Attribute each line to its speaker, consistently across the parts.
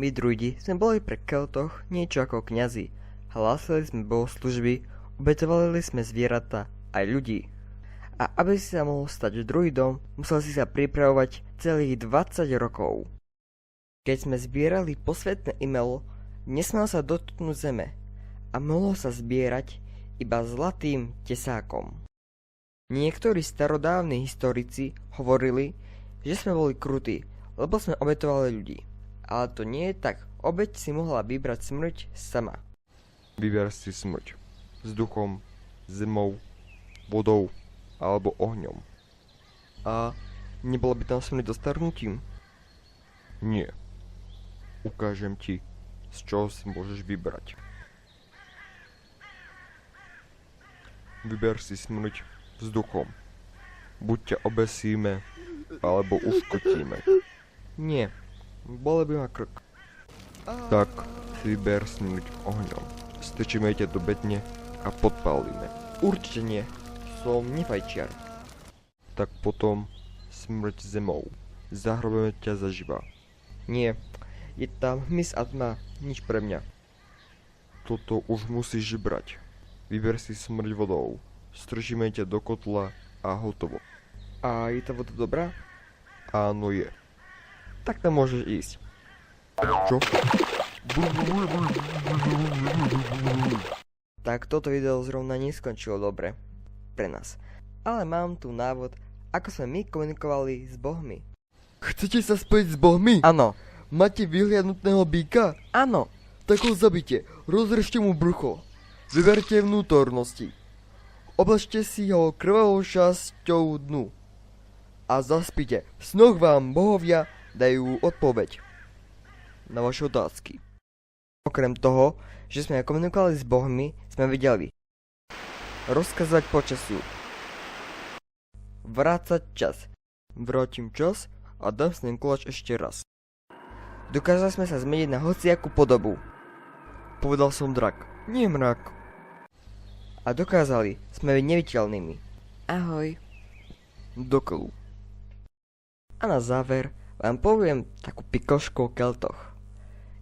Speaker 1: My druidi sme boli pre Keltoch niečo ako kňazi. Hlásili sme bohoslužby, obetovali sme zvieratá aj ľudí. A aby si sa mohol stať druidom, musel si sa pripravovať celých 20 rokov. Keď sme zbierali posvetné imelo, nesmel sa dotknúť zeme a mohlo sa zbierať iba zlatým tesákom. Niektorí starodávni historici hovorili, že sme boli krutí, lebo sme obetovali ľudí. Ale to nie je tak, obeť si mohla vybrať smrť sama.
Speaker 2: Vyber si smrť. Vzduchom, zemou, vodou alebo ohňom.
Speaker 1: A nebolo by tam smrť dostarnutím?
Speaker 2: Nie. Ukážem ti, z čoho si môžeš vybrať. Vyber si smrť vzduchom. Buď ťa obesíme, alebo uškotíme.
Speaker 1: Nie, bolo by ma krk.
Speaker 2: Tak si vyber smrť ohňom. Strčíme ťa do bedne a podpálime.
Speaker 1: Určite nie, som nefajčiar.
Speaker 2: Tak potom smrť zemou. Zahrobeme ťa zaživa.
Speaker 1: Nie, je tam hmyz a tma, nič pre mňa.
Speaker 2: Toto už musíš brať. Vyber si smrť vodou. Strčíme ťa do kotla a hotovo.
Speaker 1: A je tá voda dobrá?
Speaker 2: Áno je.
Speaker 1: Tak tam môžeš ísť.
Speaker 2: Čo?
Speaker 1: Tak toto video zrovna neskončilo dobre. Pre nás. Ale mám tu návod, ako sme my komunikovali s bohmi.
Speaker 3: Chcete sa spojiť s bohmi?
Speaker 1: Áno,
Speaker 3: Máte vyhliadnutného býka?
Speaker 1: áno.
Speaker 3: Tak ho zabite, rozrežte mu brucho. Vyberte vnútornosti. Obležte si ho krvavou časťou dnu. A zaspite. V snoch vám bohovia dajú odpoveď na vaše otázky.
Speaker 1: Okrem toho, že sme komunikovali s bohmi, sme videli rozkazovať počasiu, vrácať čas,
Speaker 3: Vrátim čas a dám snem koláč ešte raz.
Speaker 1: dokázali sme sa zmeniť na hociakú podobu
Speaker 3: Povedal som drak, nie mrak.
Speaker 1: a dokázali sme byť neviditeľnými. Ahoj.
Speaker 3: Dokolu.
Speaker 1: A na záver vám poviem takú pikošku o Keltoch.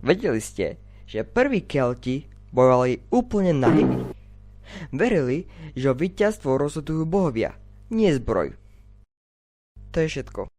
Speaker 1: Vedeli ste, že prví Kelti bojovali úplne nahý. Verili, že o víťazstvo rozhodujú bohovia, nie zbroj. To je všetko.